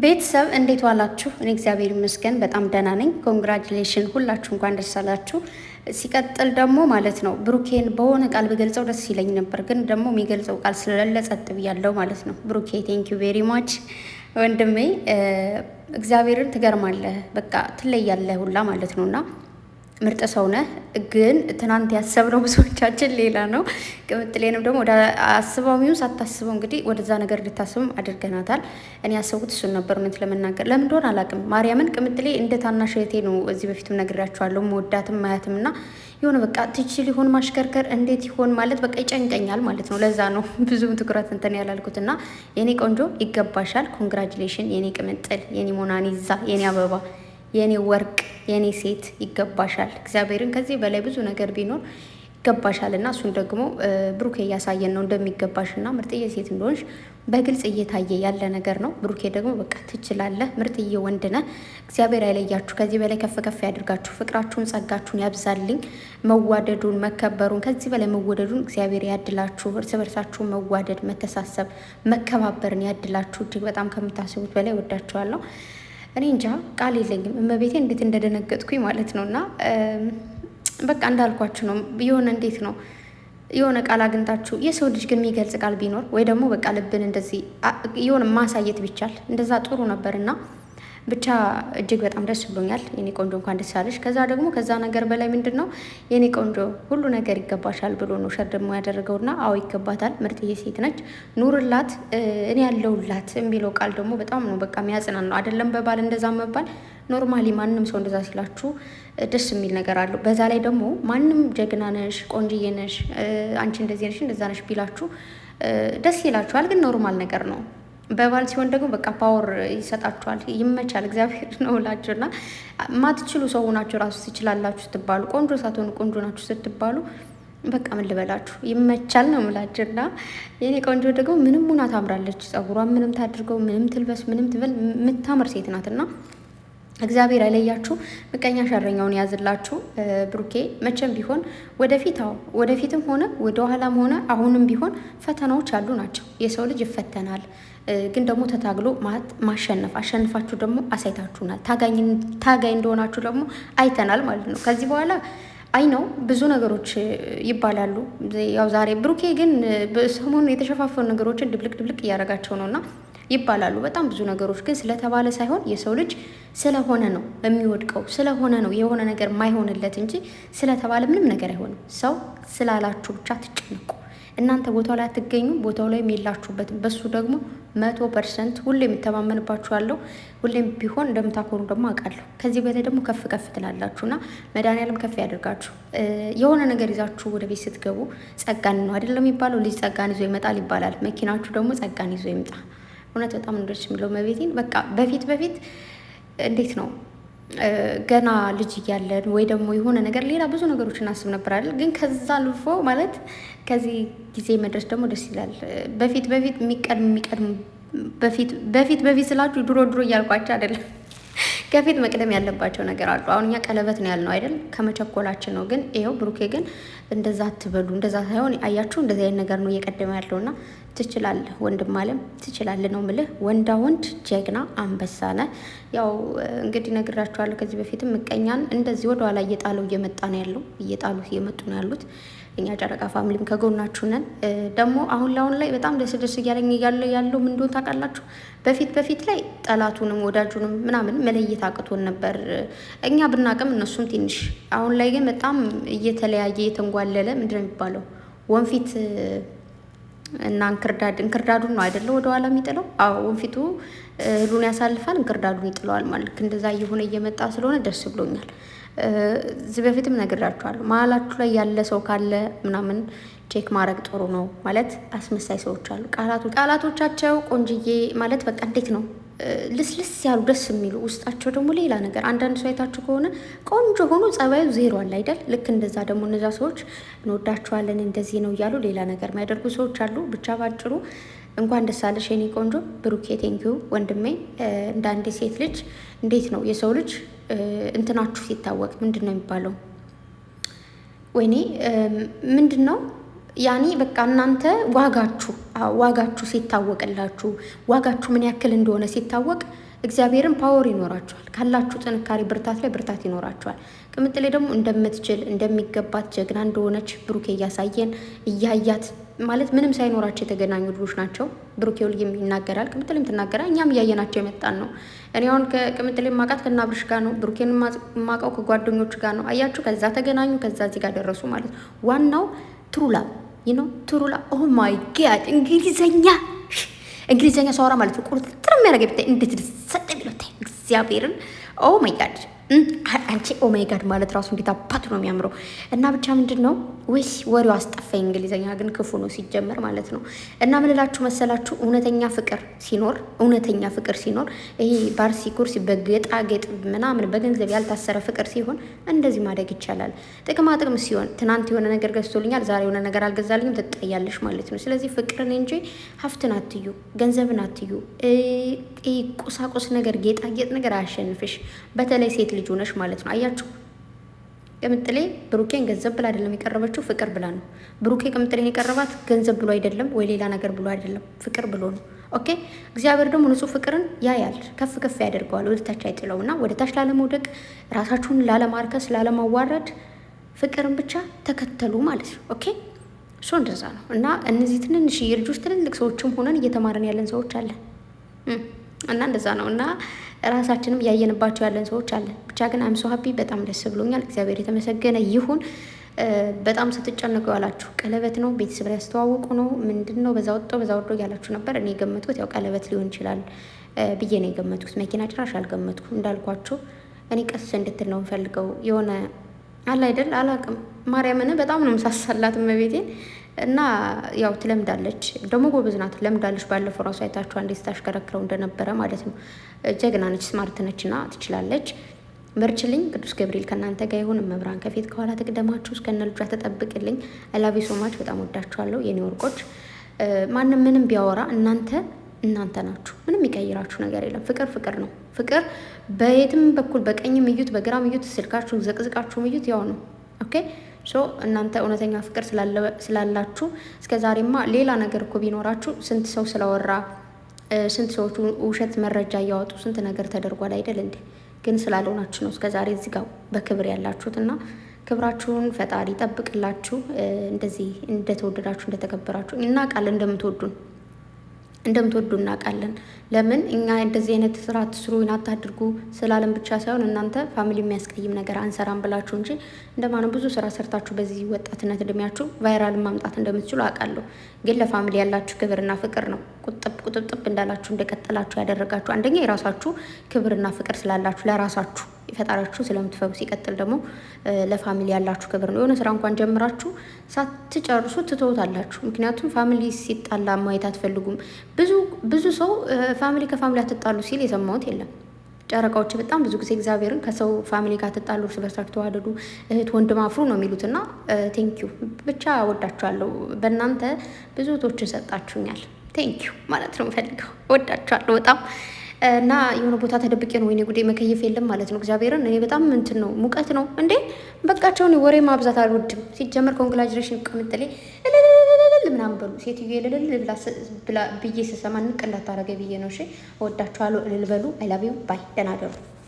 ቤተሰብ እንዴት ዋላችሁ? እኔ እግዚአብሔር ይመስገን በጣም ደህና ነኝ። ኮንግራጁሌሽን ሁላችሁ እንኳን ደስ አላችሁ። ሲቀጥል ደግሞ ማለት ነው ብሩኬን በሆነ ቃል ብገልጸው ደስ ይለኝ ነበር፣ ግን ደግሞ የሚገልጸው ቃል ስለሌለ ጸጥ ብያለሁ ማለት ነው። ብሩኬ ቴንኪዩ ቬሪ ማች ወንድሜ፣ እግዚአብሔርን ትገርማለህ፣ በቃ ትለያለህ ሁላ ማለት ነው። እና ምርጥ ሰው ነህ። ግን ትናንት ያሰብነው ብዙዎቻችን ሌላ ነው። ቅምጥሌንም ደግሞ ወደ አስበው ሳታስበው እንግዲህ ወደዛ ነገር እንድታስብም አድርገናታል። እኔ ያሰብኩት እሱን ነበር እውነት ለመናገር ለምን እንደሆነ አላውቅም። ማርያምን ቅምጥሌ እንደ ታናሽ እህቴ ነው። እዚህ በፊትም ነግራችኋለሁ። መወዳትም ማያትም እና የሆነ በቃ ትችል ይሆን ማሽከርከር እንዴት ይሆን ማለት በቃ ይጨንቀኛል ማለት ነው። ለዛ ነው ብዙም ትኩረት እንትን ያላልኩት። እና የኔ ቆንጆ ይገባሻል። ኮንግራጁሌሽን የኔ ቅምጥል፣ የኔ ሞናኒዛ፣ የኔ አበባ፣ የኔ ወርቅ፣ የኔ ሴት ይገባሻል። እግዚአብሔርን ከዚህ በላይ ብዙ ነገር ቢኖር ይገባሻል። እና እሱን ደግሞ ብሩኬ እያሳየን ነው እንደሚገባሽ እና ምርጥዬ ሴት እንደሆንሽ በግልጽ እየታየ ያለ ነገር ነው። ብሩኬ ደግሞ በቃ ትችላለህ፣ ምርጥዬ ወንድ ነህ። እግዚአብሔር አይለያችሁ፣ ከዚህ በላይ ከፍ ከፍ ያድርጋችሁ፣ ፍቅራችሁን ጸጋችሁን ያብዛልኝ፣ መዋደዱን መከበሩን ከዚህ በላይ መወደዱን እግዚአብሔር ያድላችሁ፣ እርስ በርሳችሁ መዋደድ መተሳሰብ መከባበርን ያድላችሁ። እጅግ በጣም ከምታስቡት በላይ ወዳችኋለሁ። እኔ እንጃ ቃል የለኝም። እመቤቴ እንዴት እንደደነገጥኩኝ ማለት ነው። እና በቃ እንዳልኳችሁ ነው። የሆነ እንዴት ነው የሆነ ቃል አግኝታችሁ የሰው ልጅ ግን የሚገልጽ ቃል ቢኖር ወይ ደግሞ በቃ ልብን እንደዚህ የሆነ ማሳየት ቢቻል እንደዛ ጥሩ ነበር። እና ብቻ እጅግ በጣም ደስ ብሎኛል የኔ ቆንጆ፣ እንኳን ደስ አለሽ። ከዛ ደግሞ ከዛ ነገር በላይ ምንድን ነው የኔ ቆንጆ ሁሉ ነገር ይገባሻል ብሎ ነው ሸር ደግሞ ያደረገውና አዎ ይገባታል። ምርጥዬ ሴት ነች፣ ኑርላት፣ እኔ ያለውላት የሚለው ቃል ደግሞ በጣም ነው በቃ የሚያጽናን ነው። አይደለም በባል እንደዛ መባል ኖርማሊ ማንም ሰው እንደዛ ሲላችሁ ደስ የሚል ነገር አለው። በዛ ላይ ደግሞ ማንም ጀግና ነሽ፣ ቆንጅዬ ነሽ፣ አንቺ እንደዚህ ነሽ እንደዛ ነሽ ቢላችሁ ደስ ይላችኋል። ግን ኖርማል ነገር ነው። በባል ሲሆን ደግሞ በቃ ፓወር ይሰጣችኋል። ይመቻል። እግዚአብሔር ነው እላችሁ። እና ማትችሉ ሰው ናችሁ ራሱ ትችላላችሁ ስትባሉ፣ ቆንጆ ሳትሆኑ ቆንጆ ናችሁ ስትባሉ በቃ ምን ልበላችሁ ይመቻል ነው የምላችሁ። እና የኔ ቆንጆ ደግሞ ምንም ሙና ታምራለች። ጸጉሯን ምንም ታድርገው ምንም ትልበስ ምንም ትበል የምታምር ሴት ናትና እግዚአብሔር አይለያችሁ፣ ምቀኛ ሸረኛውን ያዝላችሁ። ብሩኬ መቼም ቢሆን ወደፊት ወደፊትም ሆነ ወደኋላም ሆነ አሁንም ቢሆን ፈተናዎች ያሉ ናቸው። የሰው ልጅ ይፈተናል። ግን ደግሞ ተታግሎ ማሸነፍ አሸንፋችሁ ደግሞ አሳይታችሁናል። ታጋይ እንደሆናችሁ ደግሞ አይተናል ማለት ነው። ከዚህ በኋላ አይ ነው ብዙ ነገሮች ይባላሉ። ያው ዛሬ ብሩኬ ግን ሰሞኑን የተሸፋፈኑ ነገሮችን ድብልቅ እያደረጋቸው ነው እና ይባላሉ በጣም ብዙ ነገሮች። ግን ስለተባለ ሳይሆን የሰው ልጅ ስለሆነ ነው የሚወድቀው፣ ስለሆነ ነው የሆነ ነገር ማይሆንለት እንጂ ስለተባለ ምንም ነገር አይሆንም። ሰው ስላላችሁ ብቻ ትጨነቁ። እናንተ ቦታው ላይ አትገኙም፣ ቦታው ላይ የላችሁበትም። በሱ ደግሞ 100% ሁሌ የሚተማመንባችኋለሁ። ሁሌም ቢሆን እንደምታኮሩ ደግሞ አውቃለሁ። ከዚህ በላይ ደግሞ ከፍ ከፍ ትላላችሁና መድኃኒዓለም ከፍ ያደርጋችሁ። የሆነ ነገር ይዛችሁ ወደ ቤት ስትገቡ ጸጋን ነው አይደለም የሚባለው? ልጅ ጸጋን ይዞ ይመጣል ይባላል። መኪናችሁ ደግሞ ጸጋን ይዞ ይምጣ። እውነት በጣም እንደች የሚለው መቤቴን በቃ በፊት እንዴት ነው ገና ልጅ እያለን ወይ ደግሞ የሆነ ነገር ሌላ ብዙ ነገሮች እናስብ ነበር አይደል? ግን ከዛ አልፎ ማለት ከዚህ ጊዜ መድረስ ደግሞ ደስ ይላል። በፊት የሚቀድም በፊት ስላችሁ ድሮ እያልኳቸው አይደለም። ከፊት መቅደም ያለባቸው ነገር አሉ። አሁን እኛ ቀለበት ነው ያልነው አይደል? ከመቸኮላችን ነው። ግን ይኸው ብሩኬ ግን እንደዛ አትበሉ። እንደዛ ሳይሆን አያችሁ፣ እንደዚህ አይነት ነገር ነው እየቀደመ ያለውና ትችላለህ ወንድም አለም ትችላለህ ነው ምልህ። ወንዳ ወንድ ጀግና አንበሳ ነህ። ያው እንግዲህ ነግራችኋለሁ ከዚህ በፊትም ምቀኛን እንደዚህ ወደ ኋላ እየጣለው እየመጣ ነው ያለው፣ እየጣሉ እየመጡ ነው ያሉት። እኛ ጨረቃ ፋሚሊም ከጎናችሁ ነን። ደግሞ አሁን ላይ በጣም ደስ እያለኝ ያለው ምን እንደሆነ ታውቃላችሁ? በፊት ላይ ጠላቱንም ወዳጁንም ምናምን መለየት አቅቶን ነበር እኛ ብናቅም እነሱም ትንሽ። አሁን ላይ ግን በጣም እየተለያየ እየተንጓለለ ምንድን ነው የሚባለው ወንፊት እና እንክርዳዱን ነው አይደለ ወደኋላ የሚጥለው? አዎ ወንፊቱ እህሉን ያሳልፋል፣ እንክርዳዱን ይጥለዋል ማለት እንደዛ እየሆነ እየመጣ ስለሆነ ደስ ብሎኛል። እዚህ በፊትም ነግራችኋለሁ። መሀላችሁ ላይ ያለ ሰው ካለ ምናምን ቼክ ማድረግ ጥሩ ነው ማለት። አስመሳይ ሰዎች አሉ፣ ቃላቶቻቸው ቆንጅዬ ማለት በቃ እንዴት ነው ልስልስ ያሉ ደስ የሚሉ ውስጣቸው ደግሞ ሌላ ነገር። አንዳንድ ሰው አይታችሁ ከሆነ ቆንጆ ሆኖ ጸባዩ ዜሮ አለ አይደል? ልክ እንደዛ ደግሞ እነዛ ሰዎች እንወዳቸዋለን እንደዚህ ነው እያሉ ሌላ ነገር የሚያደርጉ ሰዎች አሉ። ብቻ ባጭሩ እንኳን ደስ አለሽ የኔ ቆንጆ ብሩኬ፣ ቴንኪዩ ወንድሜ። እንደ አንድ ሴት ልጅ እንዴት ነው የሰው ልጅ እንትናችሁ ሲታወቅ ምንድን ነው የሚባለው? ወይኔ ምንድን ነው ያኔ በቃ እናንተ ዋጋችሁ ሲታወቅላችሁ ዋጋችሁ ምን ያክል እንደሆነ ሲታወቅ እግዚአብሔርን ፓወር ይኖራችኋል። ካላችሁ ጥንካሬ ብርታት ላይ ብርታት ይኖራችኋል። ቅምጥሌ ደግሞ እንደምትችል እንደሚገባት ጀግና እንደሆነች ብሩኬ እያሳየን እያያት ማለት ምንም ሳይኖራቸው የተገናኙ ልጆች ናቸው። ብሩኬ ሁሌም ይናገራል፣ ቅምጥሌም ትናገራል። እኛም እያየናቸው የመጣን ነው። እኔ አሁን ከቅምጥሌ ማቃት ከናብርሽ ጋር ነው። ብሩኬን ማቃው ከጓደኞቹ ጋር ነው። አያችሁ፣ ከዛ ተገናኙ፣ ከዛ እዚህ ጋር ደረሱ ማለት ነው። ዋናው ትሩላ ነው። ትሩላ ኦ ማይ ጋድ እንግሊዘኛ ሰዋራ ማለት ነው። ቁርጥር የሚያደርገ ብታይ እንዴት ሰጠ ቢሎታይ እግዚአብሔርን ኦ ማይ ጋድ አንቺ ኦ ማይ ጋድ ማለት ራሱ እንዴት አባቱ ነው የሚያምረው። እና ብቻ ምንድን ነው ወይስ ወሬው አስጠፋኝ። እንግሊዘኛ ግን ክፉ ነው ሲጀመር ማለት ነው። እና ምን እላችሁ መሰላችሁ እውነተኛ ፍቅር ሲኖር ይሄ ባርሲ ኩርሲ በጌጣጌጥ ምናምን በገንዘብ ያልታሰረ ፍቅር ሲሆን እንደዚህ ማደግ ይቻላል። ጥቅማ ጥቅም ሲሆን ትናንት የሆነ ነገር ገዝቶልኛል ዛሬ የሆነ ነገር አልገዛልኝም ትጠያለሽ ማለት ነው። ስለዚህ ፍቅርን እንጂ ሀብትን አትዩ፣ ገንዘብን አትዩ። ቁሳቁስ ነገር ጌጣጌጥ ነገር አያሸንፍሽ። በተለይ ሴት ልጅ ሆነሽ ማለት ነው። አያችሁ ቅምጥሌ ብሩኬን ገንዘብ ብላ አይደለም የቀረበችው፣ ፍቅር ብላ ነው። ብሩኬ ቅምጥሌን የቀረባት ገንዘብ ብሎ አይደለም ወይ ሌላ ነገር ብሎ አይደለም፣ ፍቅር ብሎ ነው። ኦኬ እግዚአብሔር ደግሞ ንጹህ ፍቅርን ያያል፣ ከፍ ከፍ ያደርገዋል፣ ወደ ታች አይጥለውና ወደ ታች ላለመውደቅ ራሳችሁን ላለማርከስ ላለማዋረድ ፍቅርን ብቻ ተከተሉ ማለት ነው። ኦኬ እሱ እንደዛ ነው። እና እነዚህ ትንንሽ የልጆች ትልልቅ ሰዎችም ሆነን እየተማረን ያለን ሰዎች አለን እና እንደዛ ነው። እና ራሳችንም ያየንባቸው ያለን ሰዎች አለን። ብቻ ግን አምሶ ሀፒ በጣም ደስ ብሎኛል። እግዚአብሔር የተመሰገነ ይሁን። በጣም ስትጨነቁ ያላችሁ ቀለበት ነው፣ ቤተሰብ ያስተዋውቁ ነው፣ ምንድን ነው በዛ ወጥቶ እያላችሁ ነበር። እኔ የገመትኩት ያው ቀለበት ሊሆን ይችላል ብዬ ነው የገመትኩት። መኪና ጭራሽ አልገመትኩም። እንዳልኳችሁ እኔ ቀስ እንድትል ነው ፈልገው የሆነ አለ አይደል አላውቅም። ማርያምን በጣም ነው ምሳሳላት እመቤቴን። እና ያው ትለምዳለች ደግሞ ጎበዝ ናት፣ ለምዳለች። ባለፈው ራሱ አይታችሁ አንዴ ስታሽከረክረው እንደነበረ ማለት ነው። ጀግና ነች፣ ስማርት ነች እና ትችላለች። በርችልኝ። ቅዱስ ገብርኤል ከእናንተ ጋር ይሁን። መብራን ከፊት ከኋላ ትቅደማችሁ፣ እስከነ ልጇ ተጠብቅልኝ። አላቪ ሶማች በጣም ወዳችኋለሁ የኔ ወርቆች። ማንም ምንም ቢያወራ እናንተ ናችሁ። ምንም የሚቀይራችሁ ነገር የለም። ፍቅር ነው። ፍቅር በየትም በኩል በቀኝም እዩት በግራም እዩት፣ ስልካችሁን ዘቅዝቃችሁም እዩት ያው ነው። ኦኬ ሶ እናንተ እውነተኛ ፍቅር ስላላችሁ እስከ ዛሬማ ሌላ ነገር እኮ ቢኖራችሁ ስንት ሰው ስላወራ ስንት ሰዎቹ ውሸት መረጃ እያወጡ ስንት ነገር ተደርጓል አይደል እንዴ? ግን ስላልሆናችሁ ነው እስከ ዛሬ እዚህ ጋር በክብር ያላችሁት። እና ክብራችሁን ፈጣሪ ይጠብቅላችሁ። እንደዚህ እንደተወደዳችሁ እንደተከበራችሁ እናውቃለን። እንደምትወዱ እናውቃለን። ለምን እኛ እንደዚህ አይነት ስራ አትስሩ አታድርጉ ስላለን ብቻ ሳይሆን እናንተ ፋሚሊ የሚያስቀይም ነገር አንሰራም ብላችሁ እንጂ እንደማንም ብዙ ስራ ሰርታችሁ በዚህ ወጣትነት እድሜያችሁ ቫይራል ማምጣት እንደምትችሉ አውቃለሁ። ግን ለፋሚሊ ያላችሁ ክብርና ፍቅር ነው ቁጥብጥብ እንዳላችሁ እንደቀጠላችሁ ያደረጋችሁ። አንደኛ የራሳችሁ ክብርና ፍቅር ስላላችሁ ለራሳችሁ ፈጣሪያችሁ ስለምትፈሩ፣ ሲቀጥል ደግሞ ለፋሚሊ ያላችሁ ክብር ነው። የሆነ ስራ እንኳን ጀምራችሁ ሳትጨርሱ ትተውታላችሁ። ምክንያቱም ፋሚሊ ሲጣላ ማየት አትፈልጉም። ብዙ ሰው ፋሚሊ ከፋሚሊ አትጣሉ ሲል የሰማሁት የለም። ጨረቃዎች በጣም ብዙ ጊዜ እግዚአብሔርን ከሰው ፋሚሊ ጋር ትጣሉ፣ እርስ በርሳችሁ ተዋደዱ፣ እህት ወንድም አፍሩ ነው የሚሉትና ቴንኪዩ ብቻ ወዳችኋለሁ። በእናንተ ብዙ እህቶችን ሰጣችሁኛል። ቴንኪዩ ማለት ነው የምፈልገው። ወዳችኋለሁ በጣም እና የሆነ ቦታ ተደብቄ ነው ወይኔ ጉዴ መከየፍ የለም ማለት ነው። እግዚአብሔርን እኔ በጣም እንትን ነው ሙቀት ነው እንዴ በቃቸውን ወሬ ማብዛት አልወድም። ሲጀመር ኮንግራጁሌሽን ቅምጥሌ ምናምን በሉ ሴትዮ የልልል ብላ ብዬ ስሰማ ንቅ እንዳታረገ ብዬ ነው። እሺ ወዳችኋለሁ። እልል በሉ። አይ ላቭ ዩ ባይ። ደህና ደሩ።